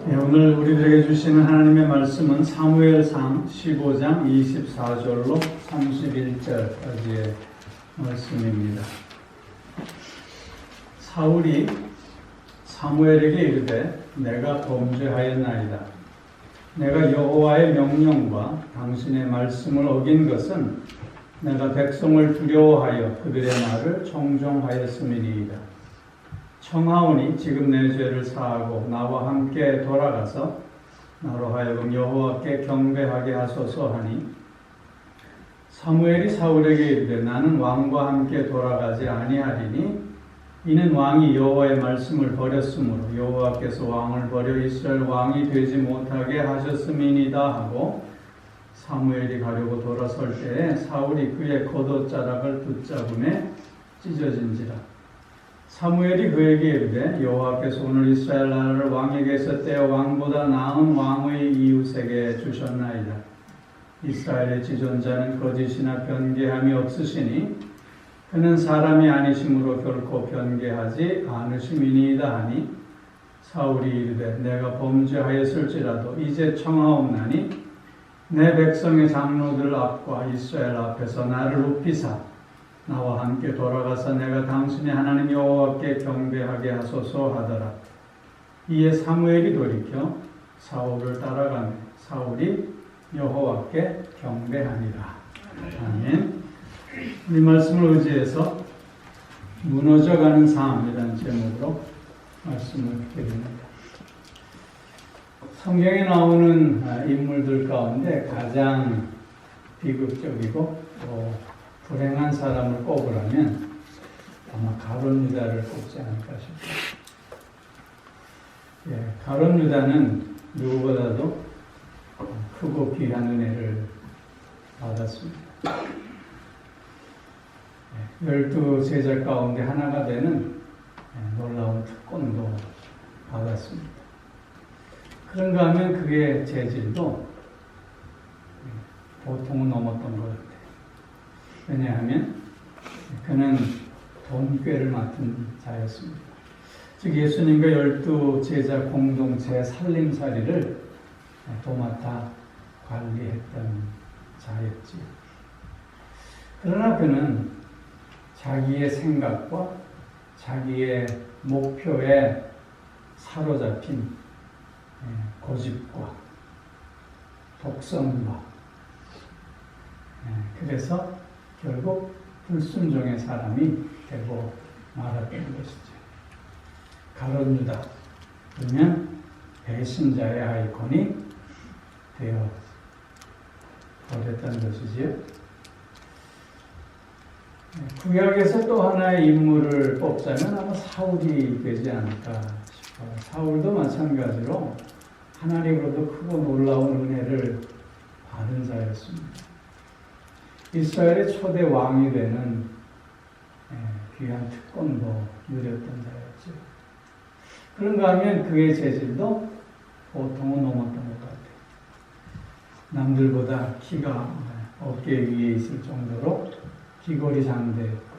오늘 우리들에게 주시는 하나님의 말씀은 사무엘상 15장 24절로 31절까지의 말씀입니다. 사울이 사무엘에게 이르되 내가 범죄하였나이다. 내가 여호와의 명령과 당신의 말씀을 어긴 것은 내가 백성을 두려워하여 그들의 말을 청종하였음이니이다. 청하오니 지금 내 죄를 사하고 나와 함께 돌아가서 나로 하여금 여호와께 경배하게 하소서 하니 사무엘이 사울에게 이르되 나는 왕과 함께 돌아가지 아니하리니 이는 왕이 여호와의 말씀을 버렸으므로 여호와께서 왕을 버려 이스라엘 왕이 되지 못하게 하셨음이니이다 하고 사무엘이 가려고 돌아설 때에 사울이 그의 겉옷자락을 붙잡음에 찢어진지라. 사무엘이 그에게 이르되 여호와께서 오늘 이스라엘 나라를 왕에게서 떼어 왕보다 나은 왕의 이웃에게 주셨나이다. 이스라엘의 지존자는 거짓이나 변개함이 없으시니 그는 사람이 아니심으로 결코 변개하지 않으심이니이다 하니 사울이 이르되 내가 범죄하였을지라도 이제 청하옵나니 내 백성의 장로들 앞과 이스라엘 앞에서 나를 높이사 나와 함께 돌아가서 내가 당신의 하나님 여호와께 경배하게 하소서 하더라. 이에 사무엘이 돌이켜 사울을 따라가며 사울이 여호와께 경배하니라. 아멘. 이 말씀을 의지해서 무너져가는 삶이라는 제목으로 말씀을 드립니다. 성경에 나오는 인물들 가운데 가장 비극적이고 또 불행한 사람을 꼽으라면 아마 가룟 유다를 꼽지 않을까 싶습니다. 가룟 유다는 누구보다도 크고 귀한 은혜를 받았습니다. 12 제자 가운데 하나가 되는 놀라운 특권도 받았습니다. 그런가 하면 그의 재질도 보통은 넘었던 것 같아요. 왜냐하면 그는 돈꾀를 맡은 자였습니다. 즉 예수님과 12 제자 공동체 살림살이를 도맡아 관리했던 자였지요. 그러나 그는 자기의 생각과 자기의 목표에 사로잡힌 고집과 독선과 그래서 결국 불순종의 사람이 되고 말았던 것이죠. 가룟 유다, 그러면 배신자의 아이콘이 되어 버렸던 것이지요. 구약에서 또 하나의 인물을 뽑자면 아마 사울이 되지 않을까 싶어요. 사울도 마찬가지로 하나님으로부터 크고 놀라운 은혜를 받은 자였습니다. 이스라엘의 초대 왕이 되는 귀한 특권도 누렸던 자였죠. 그런가 하면 그의 재질도 보통은 넘었던 것 같아요. 남들보다 키가 어깨 위에 있을 정도로 귀걸이 장대였고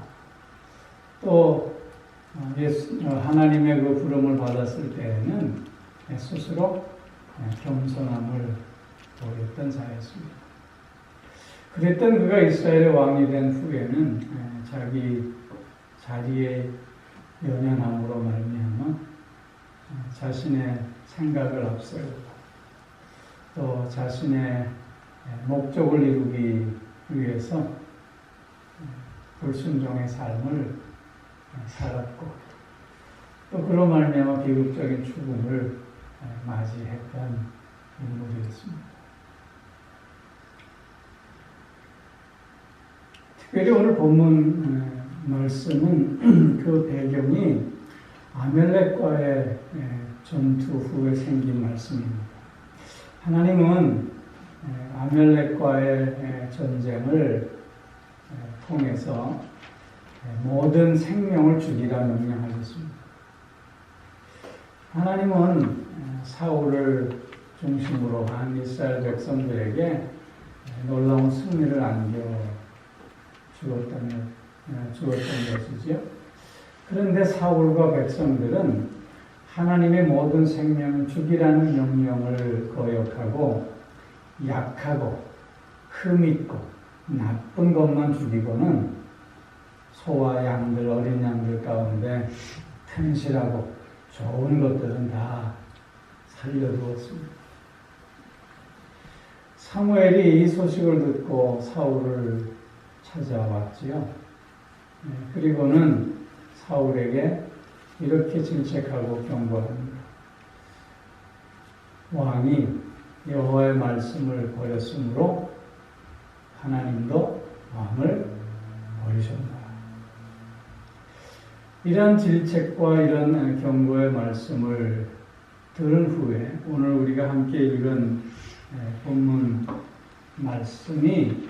또 하나님의 그 부름을 받았을 때에는 스스로 겸손함을 보였던 자였습니다. 그랬던 그가 이스라엘의 왕이 된 후에는 자기 자리에 연연함으로 말미암아 자신의 생각을 앞세우고 또 자신의 목적을 이루기 위해서 불순종의 삶을 살았고 또 그로 말미암아 비극적인 죽음을 맞이했던 인물이었습니다. 특별히 오늘 본문 말씀은 그 배경이 아멜렉과의 전투 후에 생긴 말씀입니다. 하나님은 아멜렉과의 전쟁을 통해서 모든 생명을 죽이라 명령하셨습니다. 하나님은 사울을 중심으로 한 이스라엘 백성들에게 놀라운 승리를 안겨 주었던 것이지요. 그런데 사울과 백성들은 하나님의 모든 생명을 죽이라는 명령을 거역하고 약하고 흠있고 나쁜 것만 죽이고는 소와 양들, 어린 양들 가운데 튼실하고 좋은 것들은 다 살려두었습니다. 사무엘이 이 소식을 듣고 사울을 찾아왔지요. 그리고는 사울에게 이렇게 질책하고 경고합니다. 왕이 여호와의 말씀을 버렸으므로 하나님도 왕을 버리셨다. 이런 질책과 이런 경고의 말씀을 들은 후에 오늘 우리가 함께 읽은 본문 말씀이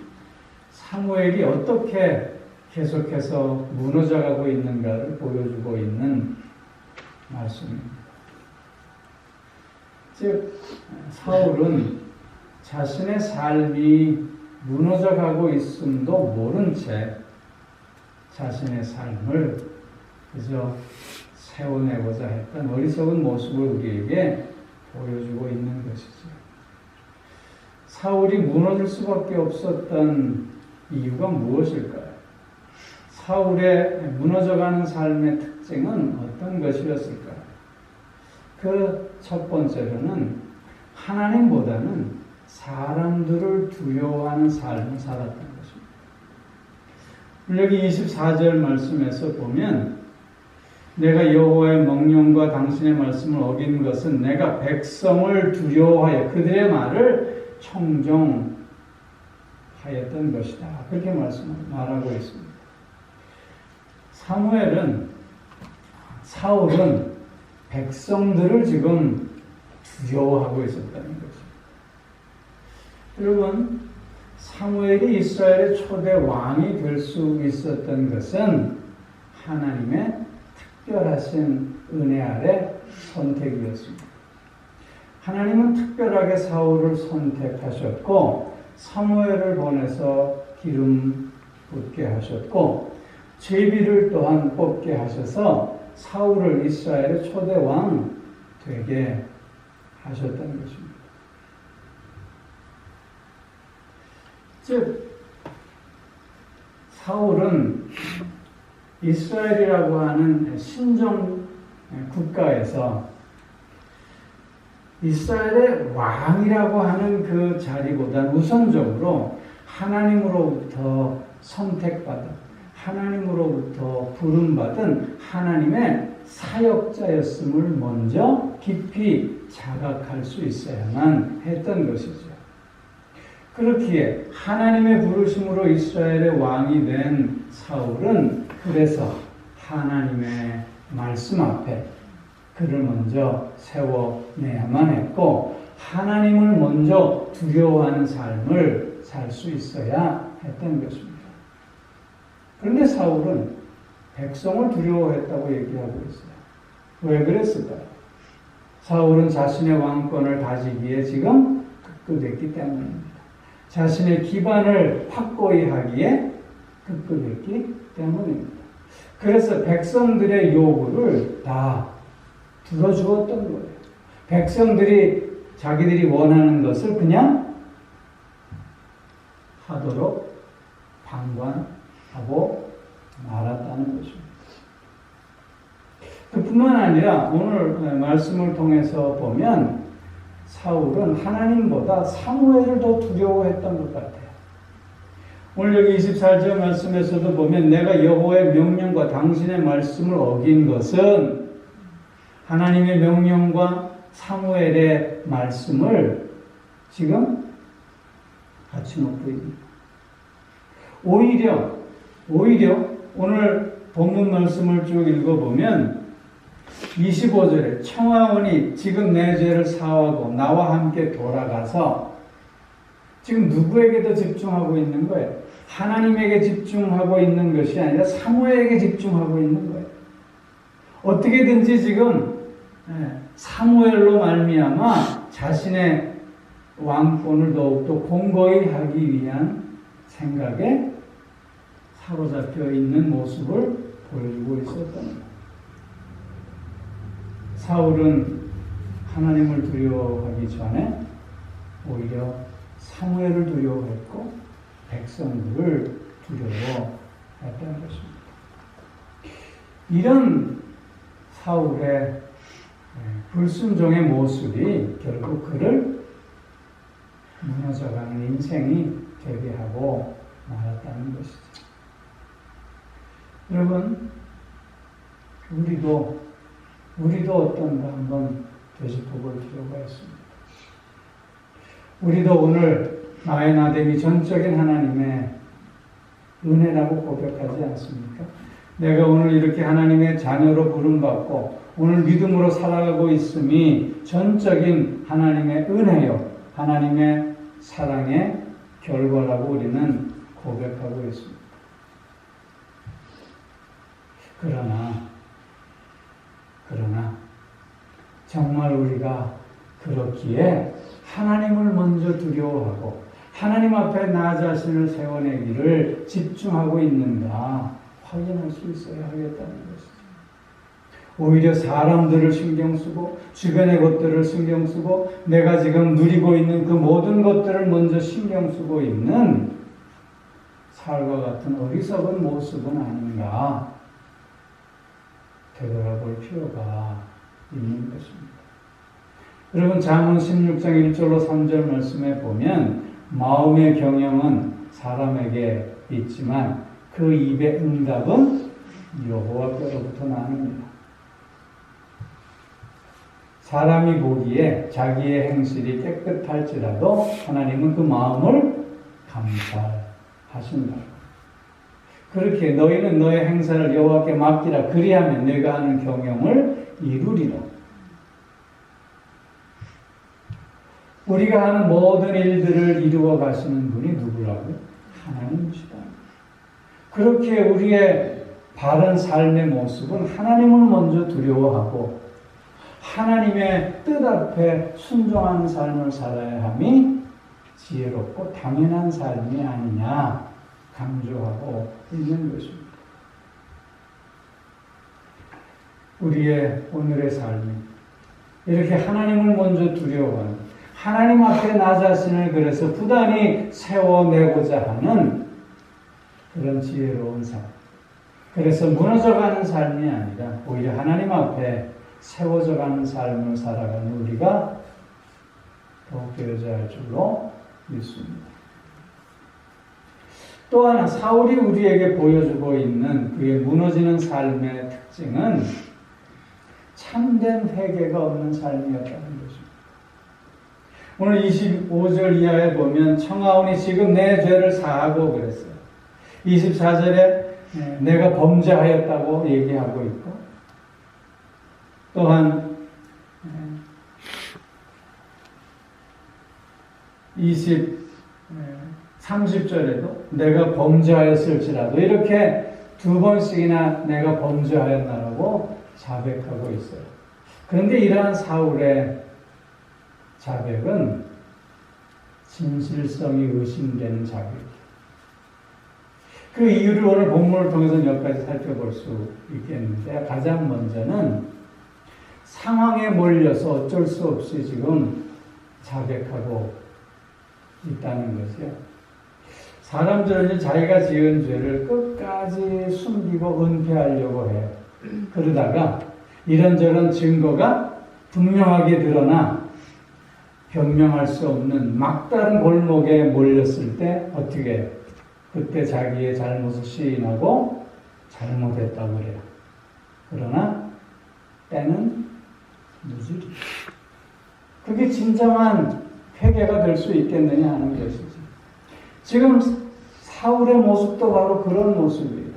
사무엘이 어떻게 계속해서 무너져가고 있는가를 보여주고 있는 말씀입니다. 즉 사울은 자신의 삶이 무너져가고 있음도 모른 채 자신의 삶을 그저 세워내고자 했던 어리석은 모습을 우리에게 보여주고 있는 것이죠. 사울이 무너질 수밖에 없었던 이유가 무엇일까요? 사울의 무너져가는 삶의 특징은 어떤 것이었을까요? 그 첫 번째로는 하나님보다는 사람들을 두려워하는 삶을 살았던 것입니다. 여기 24절 말씀에서 보면 내가 여호와의 명령과 당신의 말씀을 어긴 것은 내가 백성을 두려워하여 그들의 말을 청종하였던 것이다. 그렇게 말하고 있습니다. 사울은 백성들을 지금 두려워하고 있었다는 거죠. 여러분, 사무엘이 이스라엘의 초대 왕이 될 수 있었던 것은 하나님의 특별하신 은혜 아래 선택이었습니다. 하나님은 특별하게 사울을 선택하셨고 사무엘을 보내서 기름 붓게 하셨고 제비를 또한 뽑게 하셔서 사울을 이스라엘의 초대 왕 되게 하셨다는 것입니다. 즉 사울은 이스라엘이라고 하는 신정 국가에서 이스라엘의 왕이라고 하는 그 자리보다 우선적으로 하나님으로부터 선택받은 하나님으로부터 부름받은 하나님의 사역자였음을 먼저 깊이 자각할 수 있어야만 했던 것이죠. 그렇기에 하나님의 부르심으로 이스라엘의 왕이 된 사울은 그래서 하나님의 말씀 앞에 그를 먼저 세워내야만 했고 하나님을 먼저 두려워하는 삶을 살 수 있어야 했던 것입니다. 그런데 사울은 백성을 두려워했다고 얘기하고 있어요. 왜 그랬을까요? 사울은 자신의 왕권을 다지기에 지금 급급했기 때문입니다. 자신의 기반을 확고히 하기에 급급했기 때문입니다. 그래서 백성들의 요구를 다 들어주었던 거예요. 백성들이 자기들이 원하는 것을 그냥 하도록 방관하고 말았다는 것입니다. 그뿐만 아니라 오늘 말씀을 통해서 보면 사울은 하나님보다 사무엘을 더 두려워했던 것 같아요. 오늘 여기 24절 말씀에서도 보면 내가 여호와의 명령과 당신의 말씀을 어긴 것은 하나님의 명령과 사무엘의 말씀을 지금 같이 놓고 있습니다. 오히려 오늘 본문 말씀을 쭉 읽어보면 25절에 청하오니 지금 내 죄를 사하고 나와 함께 돌아가서 지금 누구에게 더 집중하고 있는 거예요? 하나님에게 집중하고 있는 것이 아니라 사무엘에게 집중하고 있는 거예요. 어떻게든지 지금 사무엘로 말미암아 자신의 왕권을 더욱더 공고히 하기 위한 생각에 사로잡혀 있는 모습을 보여주고 있었던 거예요. 사울은 하나님을 두려워하기 전에 오히려 사무엘을 두려워했고 백성들을 두려워했다는 것입니다. 이런 사울의 불순종의 모습이 결국 그를 무너져가는 인생이 되게 하고 말았다는 것이죠. 여러분, 우리도 어떤가 한번 되짚어볼 필요가 있습니다. 우리도 오늘 나의 나됨이 전적인 하나님의 은혜라고 고백하지 않습니까? 내가 오늘 이렇게 하나님의 자녀로 부름받고 오늘 믿음으로 살아가고 있음이 전적인 하나님의 은혜요, 하나님의 사랑의 결과라고 우리는 고백하고 있습니다. 그러나 정말 우리가 그렇기에 하나님을 먼저 두려워하고 하나님 앞에 나 자신을 세워내기를 집중하고 있는가 확인할 수 있어야 하겠다는 것이죠. 오히려 사람들을 신경 쓰고 주변의 것들을 신경 쓰고 내가 지금 누리고 있는 그 모든 것들을 먼저 신경 쓰고 있는 사울과 같은 어리석은 모습은 아닌가 되돌아볼 필요가 있는 것입니다. 여러분, 잠언 16장 1절로 3절 말씀에 보면 마음의 경영은 사람에게 있지만 그 입의 응답은 여호와께로부터 나옵니다. 사람이 보기에 자기의 행실이 깨끗할지라도 하나님은 그 마음을 감찰하신다. 그렇게 너희는 너의 행사를 여호와께 맡기라. 그리하면 내가 하는 경영을 이루리라. 우리가 하는 모든 일들을 이루어 가시는 분이 누구라고요? 하나님이시다. 그렇게 우리의 바른 삶의 모습은 하나님을 먼저 두려워하고 하나님의 뜻 앞에 순종하는 삶을 살아야 함이 지혜롭고 당연한 삶이 아니냐 강조하고 있는 것입니다. 우리의 오늘의 삶이 이렇게 하나님을 먼저 두려워하는, 하나님 앞에 나 자신을 그래서 부단히 세워내고자 하는 그런 지혜로운 삶, 그래서 무너져가는 삶이 아니라 오히려 하나님 앞에 세워져가는 삶을 살아가는 우리가 더욱 되어져야 할 줄로 믿습니다. 또 하나 사울이 우리에게 보여주고 있는 그의 무너지는 삶의 특징은 참된 회개가 없는 삶이었다는 것입니다. 오늘 25절 이하에 보면 청하오니 지금 내 죄를 사하고 그랬어요. 24절에 내가 범죄하였다고 얘기하고 있고, 또한 30절에도 내가 범죄하였을지라도 이렇게 두 번씩이나 내가 범죄하였나라고 자백하고 있어요. 그런데 이러한 사울의 자백은 진실성이 의심되는 자백이에요. 그 이유를 오늘 본문을 통해서 몇 가지 살펴볼 수 있겠는데, 가장 먼저는 상황에 몰려서 어쩔 수 없이 지금 자백하고 있다는 것이요. 사람들은 자기가 지은 죄를 끝까지 숨기고 은폐하려고 해요. 그러다가 이런저런 증거가 분명하게 드러나 변명할 수 없는 막다른 골목에 몰렸을 때 어떻게 해요? 그때 자기의 잘못을 시인하고 잘못했다고 그래요. 그러나 때는 늦으리. 그게 진정한 회개가 될 수 있겠느냐 하는 것이지. 지금 사울의 모습도 바로 그런 모습이에요.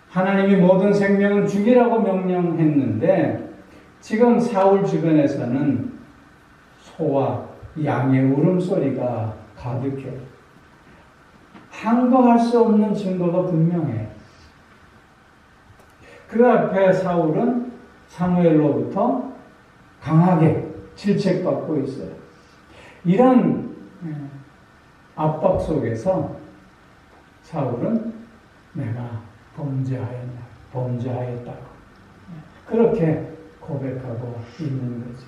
하나님이 모든 생명을 죽이라고 명령했는데 지금 사울 주변에서는 소와 양의 울음소리가 가득해요. 항거할 수 없는 증거가 분명해요. 그 앞에 사울은 사무엘로부터 강하게 질책받고 있어요. 이런 압박 속에서 사울은 내가 범죄하였다고 그렇게 고백하고 있는 거죠.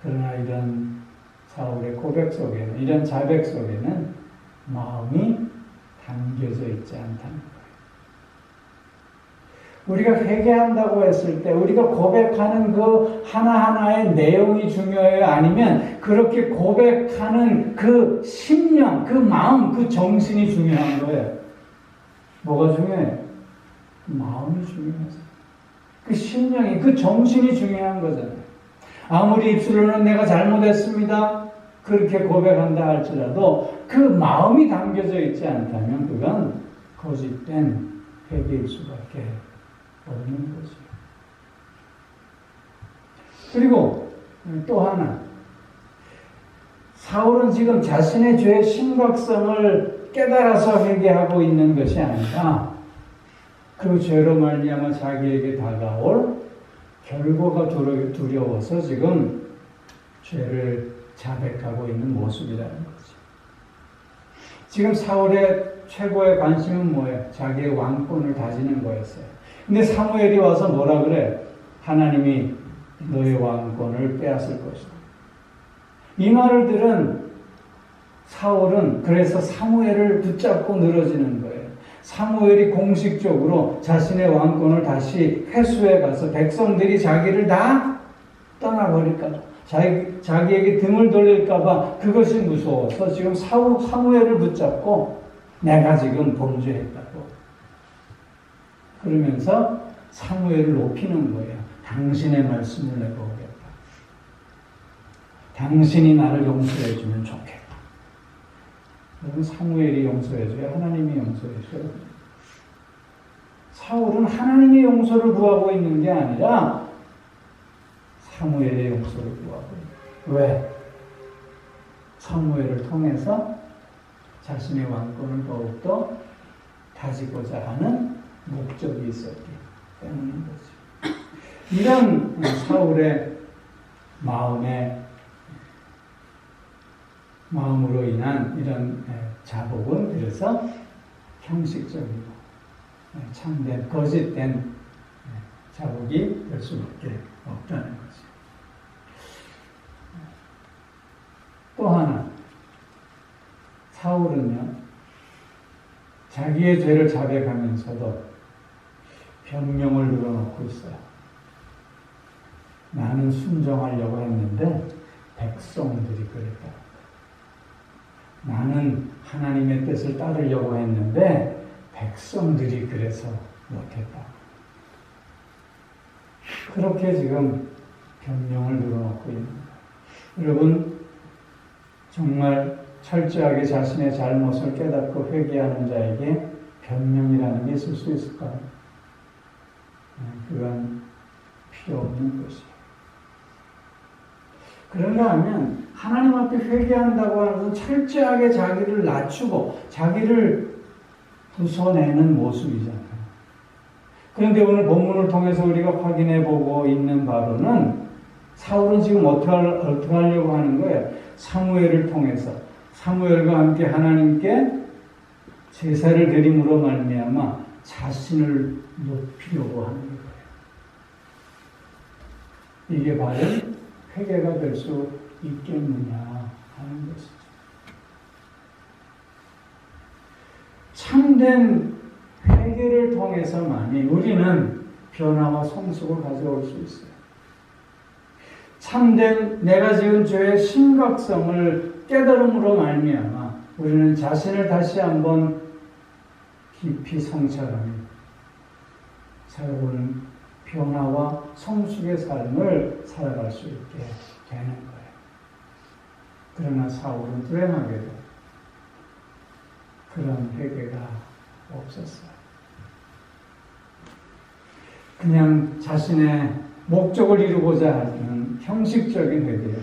그러나 이런 사울의 고백 속에는, 이런 자백 속에는 마음이 담겨져 있지 않다는 거예요. 우리가 회개한다고 했을 때 우리가 고백하는 그 하나하나의 내용이 중요해요? 아니면 그렇게 고백하는 그 심령, 그 마음, 그 정신이 중요한 거예요? 뭐가 중요해요? 그 마음이 중요해서. 그 심령이, 그 정신이 중요한 거잖아요. 아무리 입술로는 내가 잘못했습니다, 그렇게 고백한다 할지라도 그 마음이 담겨져 있지 않다면 그건 거짓된 회개일 수밖에 없는 거죠. 그리고 또 하나, 사울은 지금 자신의 죄의 심각성을 깨달아서 회개하고 있는 것이 아니라 그 죄로 말미암아 자기에게 다가올 결과가 두려워서 지금 죄를 자백하고 있는 모습이라는 거죠. 지금 사울의 최고의 관심은 뭐예요? 자기의 왕권을 다지는 거였어요. 근데 사무엘이 와서 뭐라 그래? 하나님이 너의 왕권을 빼앗을 것이다. 이 말을 들은 사울은 그래서 사무엘을 붙잡고 늘어지는 거예요. 사무엘이 공식적으로 자신의 왕권을 다시 회수해 가서 백성들이 자기를 다 떠나버릴까 봐, 자기에게 등을 돌릴까 봐 그것이 무서워서 지금 사무엘을 붙잡고 내가 지금 범죄했다고 그러면서 사무엘을 높이는 거예요. 당신의 말씀을 내가 오겠다. 당신이 나를 용서해 주면 좋겠다. 여러분, 사무엘이 용서해줘요? 하나님이 용서해줘요? 사울은 하나님의 용서를 구하고 있는 게 아니라 사무엘의 용서를 구하고 있는 거예요. 왜? 사무엘을 통해서 자신의 왕권을 더욱더 다지고자 하는 목적이 있었기 때문인 거죠. 이런 사울의 마음으로 인한 이런 자복은 그래서 형식적이고 참된, 거짓된 자복이 될 수밖에 없다는 거죠. 또 하나, 사울은요, 자기의 죄를 자백하면서도 변명을 늘어놓고 있어요. 나는 순종하려고 했는데 백성들이 그랬다. 나는 하나님의 뜻을 따르려고 했는데 백성들이 그래서 못했다. 그렇게 지금 변명을 늘어놓고 있는 거예요. 여러분, 정말 철저하게 자신의 잘못을 깨닫고 회개하는 자에게 변명이라는 게 있을 수 있을까요? 그건 필요 없는 것이에요. 그런가 하면 하나님 앞에 회개한다고 하는 것은 철저하게 자기를 낮추고 자기를 부숴내는 모습이잖아요. 그런데 오늘 본문을 통해서 우리가 확인해 보고 있는 바로는 사울은 지금 어떻게 하려고 하는 거예요? 사무엘을 통해서 사무엘과 함께 하나님께 제사를 드림으로 말미암아 자신을 높이려고 하는 거예요. 이게 바른 회개가 될 수 있겠느냐 하는 것이죠. 참된 회개를 통해서만이 우리는 변화와 성숙을 가져올 수 있어요. 참된 내가 지은 죄의 심각성을 깨달음으로 말미암아 우리는 자신을 다시 한번 깊이 성찰하며 새로운 변화와 성숙의 삶을 살아갈 수 있게 되는 거예요. 그러나 사울은 불행하게도 그런 회개가 없었어요. 그냥 자신의 목적을 이루고자 하는 형식적인 회개요.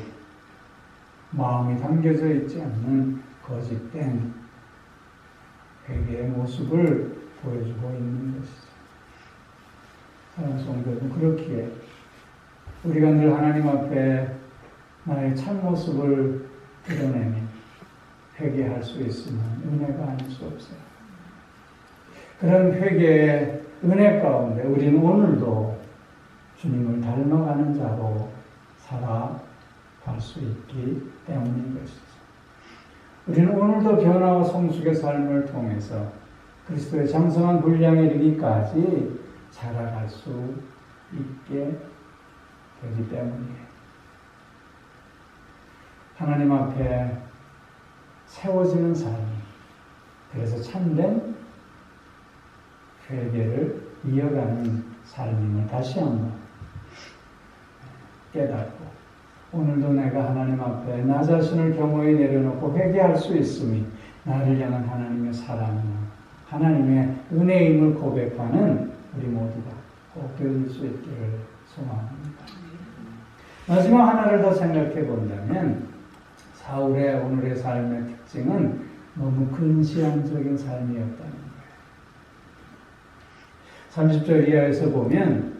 마음이 담겨져 있지 않는 거짓된 회개의 모습을 보여주고 있는 것이죠. 사랑하는 성도 여러분, 그렇기에 우리가 늘 하나님 앞에 나의 참모습을 드러내며 회개할 수 있으면 은혜가 아닐 수 없어요. 그런 회개의 은혜 가운데 우리는 오늘도 주님을 닮아가는 자로 살아갈 수 있기 때문인 것이죠. 우리는 오늘도 변화와 성숙의 삶을 통해서 그리스도의 장성한 분량에 이르기까지 자라갈 수 있게 되기 때문이에요. 하나님 앞에 세워지는 삶이, 그래서 참된 회개를 이어가는 삶임을 다시 한번 깨닫고, 오늘도 내가 하나님 앞에 나 자신을 겸허히 내려놓고 회개할 수 있음이 나를 향한 하나님의 사랑이나 하나님의 은혜임을 고백하는 우리 모두가 꼭 되어질 수 있기를 소망합니다. 마지막 하나를 더 생각해 본다면, 사울의 오늘의 삶의 특징은 너무 근시안적인 삶이었다는 거예요. 30절 이하에서 보면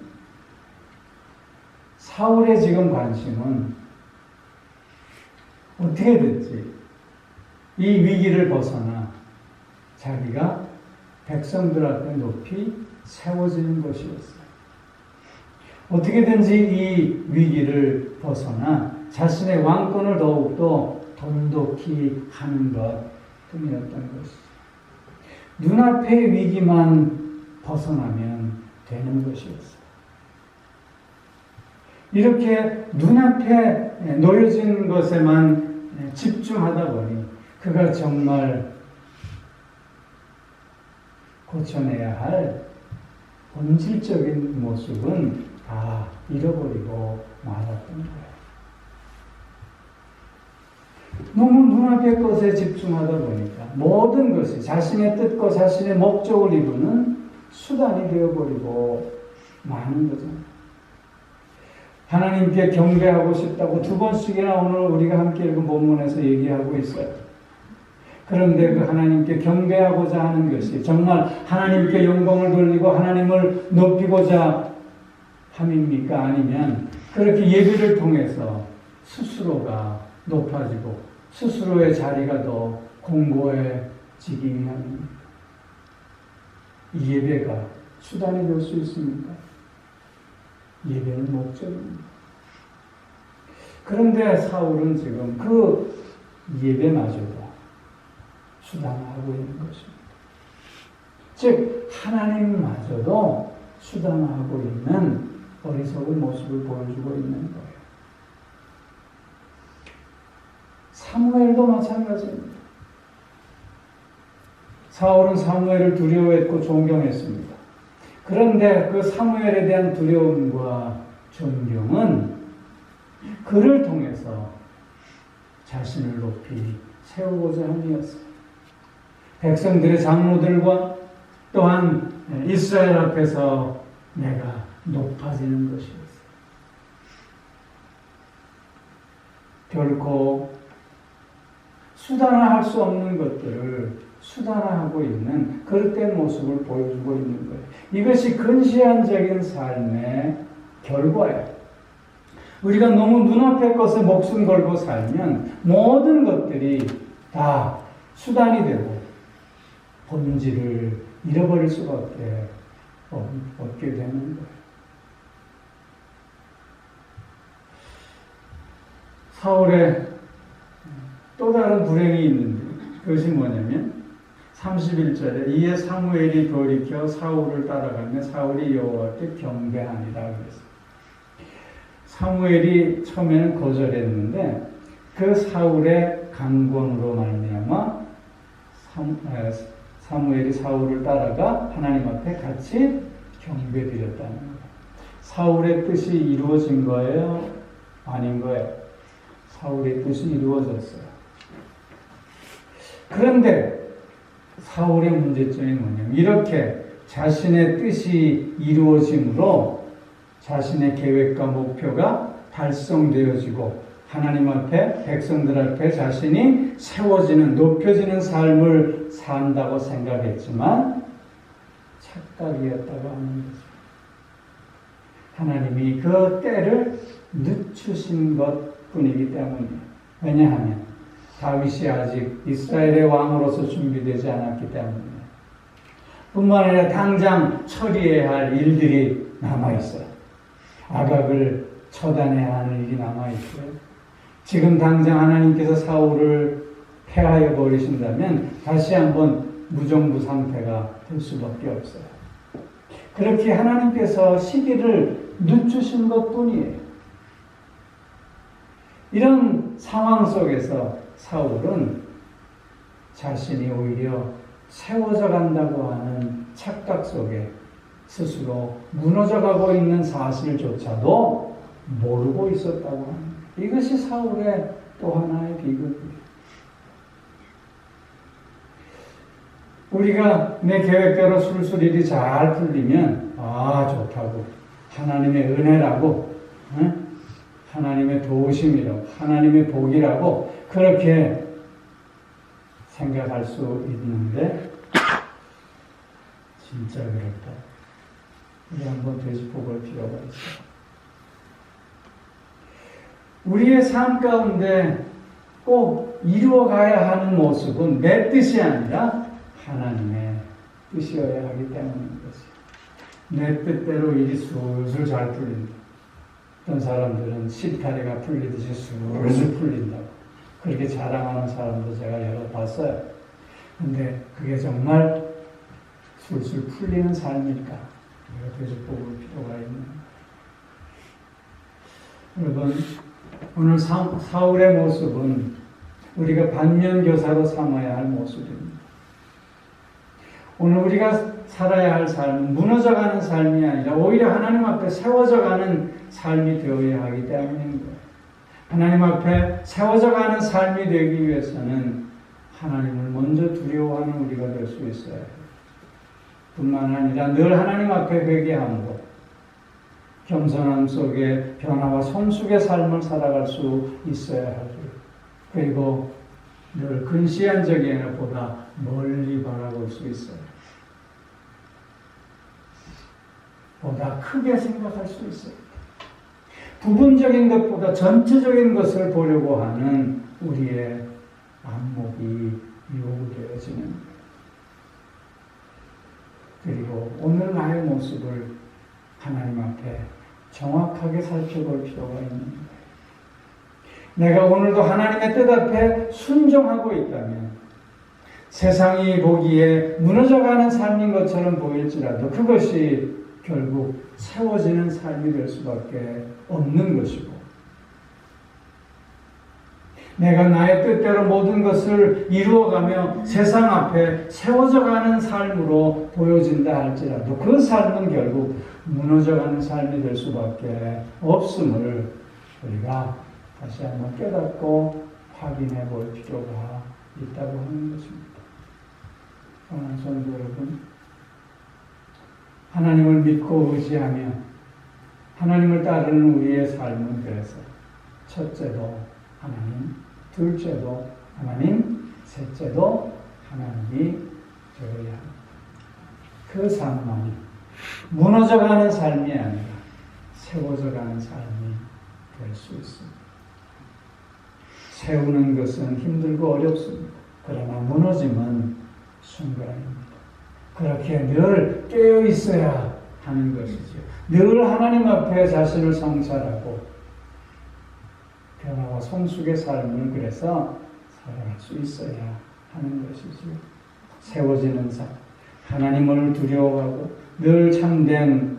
사울의 지금 관심은 어떻게든지 이 위기를 벗어나 자기가 백성들 앞에 높이 세워지는 것이었어요. 어떻게든지 이 위기를 벗어나 자신의 왕권을 더욱더 돈독히 하는 것 뿐이었던 것이죠. 눈앞의 위기만 벗어나면 되는 것이었어요. 이렇게 눈앞에 놓여진 것에만 집중하다 보니 그가 정말 고쳐내야 할 본질적인 모습은 다 잃어버리고 말았던 거예요. 너무 눈앞의 것에 집중하다 보니까 모든 것이 자신의 뜻과 자신의 목적을 이루는 수단이 되어버리고 마는 거잖아요. 하나님께 경배하고 싶다고 2번씩이나 오늘 우리가 함께 읽은 본문에서 얘기하고 있어요. 그런데 그 하나님께 경배하고자 하는 것이 정말 하나님께 영광을 돌리고 하나님을 높이고자 함입니까? 아니면 그렇게 예배를 통해서 스스로가 높아지고 스스로의 자리가 더 공고해지기 위함입니까? 이 예배가 수단이 될 수 있습니까? 예배는 목적입니다. 그런데 사울은 지금 그 예배마저도 수단화하고 있는 것입니다. 즉 하나님마저도 수단화하고 있는 어리석은 모습을 보여주고 있는 거예요. 사무엘도 마찬가지입니다. 사울은 사무엘을 두려워했고 존경했습니다. 그런데 그 사무엘에 대한 두려움과 존경은 그를 통해서 자신을 높이 세우고자 함이었어요. 백성들의 장로들과 또한 이스라엘 앞에서 내가 높아지는 것이었어요. 결코 수단화할 수 없는 것들을 수단화하고 있는 그릇된 모습을 보여주고 있는 거예요. 이것이 근시안적인 삶의 결과예요. 우리가 너무 눈앞의 것에 목숨 걸고 살면 모든 것들이 다 수단이 되고 본질을 잃어버릴 수밖에 없게 되는 거예요. 사울의 또 다른 불행이 있는데 그것이 뭐냐면 31절에 이에 사무엘이 돌이켜 사울을 따라가며 사울이 여호와께 경배하니라 그랬어요. 사무엘이 처음에는 거절했는데 그 사울의 강권으로 말미암아 사무엘이 사울을 따라가 하나님 앞에 같이 경배드렸다는 거예요. 사울의 뜻이 이루어진 거예요? 아닌 거예요? 사울의 뜻이 이루어졌어요. 그런데 사울의 문제점이 뭐냐면 이렇게 자신의 뜻이 이루어짐으로 자신의 계획과 목표가 달성되어지고 하나님 앞에 백성들 앞에 자신이 세워지는 높여지는 삶을 산다고 생각했지만 착각이었다고 하는 거죠. 하나님이 그 때를 늦추신 것 뿐이기 때문이에요. 왜냐하면 다윗이 아직 이스라엘의 왕으로서 준비되지 않았기 때문이에요. 뿐만 아니라 당장 처리해야 할 일들이 남아있어요. 아각을 처단해야 하는 일이 남아있고요. 지금 당장 하나님께서 사울을 패하여 버리신다면 다시 한번 무정부 상태가 될 수밖에 없어요. 그렇게 하나님께서 시기를 늦추신 것뿐이에요. 이런 상황 속에서 사울은 자신이 오히려 세워져 간다고 하는 착각 속에 스스로 무너져가고 있는 사실조차도 모르고 있었다고 합니다. 이것이 사울의 또 하나의 비극이에요. 우리가 내 계획대로 술술 일이 잘 풀리면 좋다고, 하나님의 은혜라고, 하나님의 도우심이라고, 하나님의 복이라고 그렇게 생각할 수 있는데 진짜 그렇다. 우리 한번 되짚어 볼 필요가 있어요. 우리의 삶 가운데 꼭 이루어가야 하는 모습은 내 뜻이 아니라 하나님의 뜻이어야 하기 때문인 것이에요. 내 뜻대로 일이 술술 잘 풀린다. 어떤 사람들은 실타래가 풀리듯이 술술 풀린다고 그렇게 자랑하는 사람도 제가 여러 봤어요. 근데 그게 정말 술술 풀리는 삶일까? 우리가 되짚어 볼 필요가 있는. 여러분, 오늘 사울의 모습은 우리가 반면교사로 삼아야 할 모습입니다. 오늘 우리가 살아야 할 삶은 무너져가는 삶이 아니라 오히려 하나님 앞에 세워져가는 삶이 되어야 하기 때문인 거예요. 하나님 앞에 세워져가는 삶이 되기 위해서는 하나님을 먼저 두려워하는 우리가 될 수 있어야 해요. 뿐만 아니라 늘 하나님 앞에 회개함으로 겸손함 속에 변화와 성숙의 삶을 살아갈 수 있어야 하고요. 그리고 늘 근시한 적에는 보다 멀리 바라볼 수 있어요. 보다 크게 생각할 수 있어요. 부분적인 것보다 전체적인 것을 보려고 하는 우리의 안목이 요구되어지는 거예요. 그리고 오늘 나의 모습을 하나님 앞에 정확하게 살펴볼 필요가 있는 거예요. 내가 오늘도 하나님의 뜻 앞에 순종하고 있다면 세상이 보기에 무너져가는 삶인 것처럼 보일지라도 그것이 결국 세워지는 삶이 될 수밖에 없는 것이고, 내가 나의 뜻대로 모든 것을 이루어가며 세상 앞에 세워져가는 삶으로 보여진다 할지라도 그 삶은 결국 무너져가는 삶이 될 수밖에 없음을 우리가 다시 한번 깨닫고 확인해 볼 필요가 있다고 하는 것입니다. 사랑하는 성도 여러분, 하나님을 믿고 의지하며 하나님을 따르는 우리의 삶은 그래서 첫째도 하나님, 둘째도 하나님, 셋째도 하나님이 되어야 합니다. 그 삶만이 무너져가는 삶이 아니라 세워져가는 삶이 될 수 있습니다. 세우는 것은 힘들고 어렵습니다. 그러나 무너짐은 순간입니다. 그렇게 늘 깨어 있어야 하는 것이죠. 늘 하나님 앞에 자신을 성찰하고 변화와 성숙의 삶을 그래서 살아갈 수 있어야 하는 것이죠. 세워지는 삶, 하나님을 두려워하고 늘 참된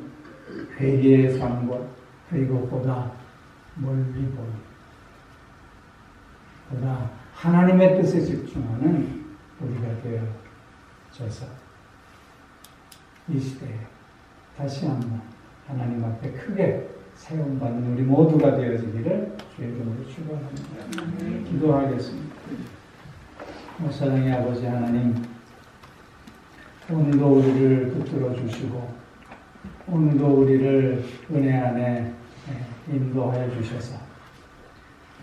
회개의 삶과 그리고 보다 멀리 보는, 보다 하나님의 뜻에 집중하는 우리가 되어져서 이 시대에 다시 한번 하나님 앞에 크게 세움받는 우리 모두가 되어지기를 주의 이름으로 축원합니다. 기도하겠습니다. 사랑의 아버지 하나님, 오늘도 우리를 붙들어 주시고 오늘도 우리를 은혜 안에 인도하여 주셔서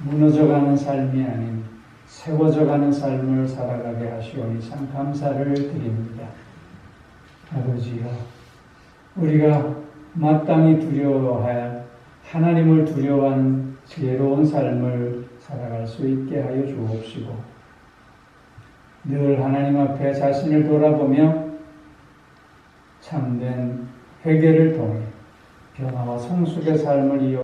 무너져가는 삶이 아닌 세워져가는 삶을 살아가게 하시오니 참 감사를 드립니다. 아버지여, 우리가 마땅히 두려워할 하나님을 두려워하는 지혜로운 삶을 살아갈 수 있게 하여 주옵시고 늘 하나님 앞에 자신을 돌아보며 참된 회개를 통해 변화와 성숙의 삶을 이어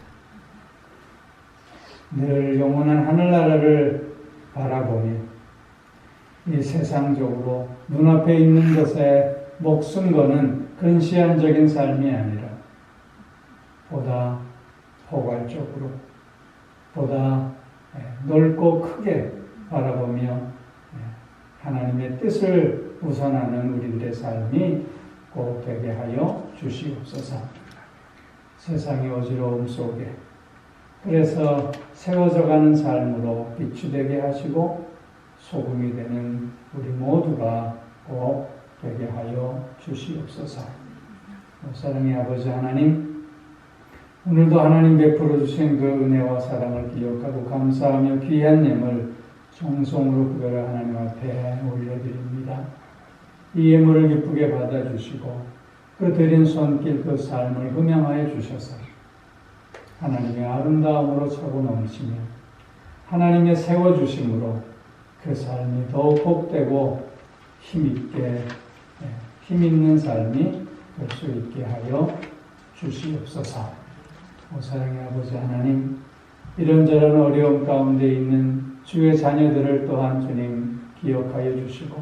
늘 영원한 하늘나라를 바라보며 이 세상적으로 눈앞에 있는 것에 목숨 거는 근시안적인 삶이 아니라 보다 포괄적으로 보다 넓고 크게 바라보며 하나님의 뜻을 우선하는 우리들의 삶이 꼭 되게 하여 주시옵소서. 세상의 어지러움 속에 그래서 세워져가는 삶으로 비추되게 하시고 소금이 되는 우리 모두가 꼭 되게 하여 주시옵소서. 사랑의 아버지 하나님, 오늘도 하나님 베풀어 주신 그 은혜와 사랑을 기억하고 감사하며 귀한 예물 정성으로 구별을 하나님 앞에 올려드립니다. 이 예물을 기쁘게 받아주시고 그 드린 손길 그 삶을 흠양하여 주셔서 하나님의 아름다움으로 차고 넘치며 하나님의 세워주심으로 그 삶이 더욱 복되고 힘있게 힘있는 삶이 될 수 있게 하여 주시옵소서. 사랑의 아버지 하나님, 이런저런 어려움 가운데 있는 주의 자녀들을 또한 주님 기억하여 주시고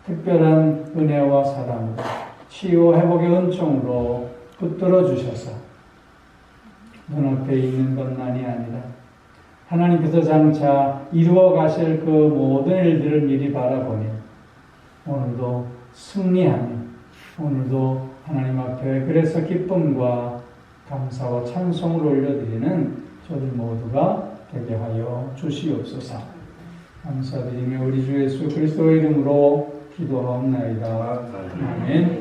특별한 은혜와 사랑으로 치유 회복의 은총으로 붙들어 주셔서 눈앞에 있는 것만이 아니라 하나님께서 장차 이루어 가실 그 모든 일들을 미리 바라보며 오늘도 승리하며 오늘도 하나님 앞에 그래서 기쁨과 감사와 찬송을 올려드리는 저들 모두가 되게 하여 주시옵소서. 감사드리며 우리 주 예수 그리스도의 이름으로 기도하옵나이다. 아멘.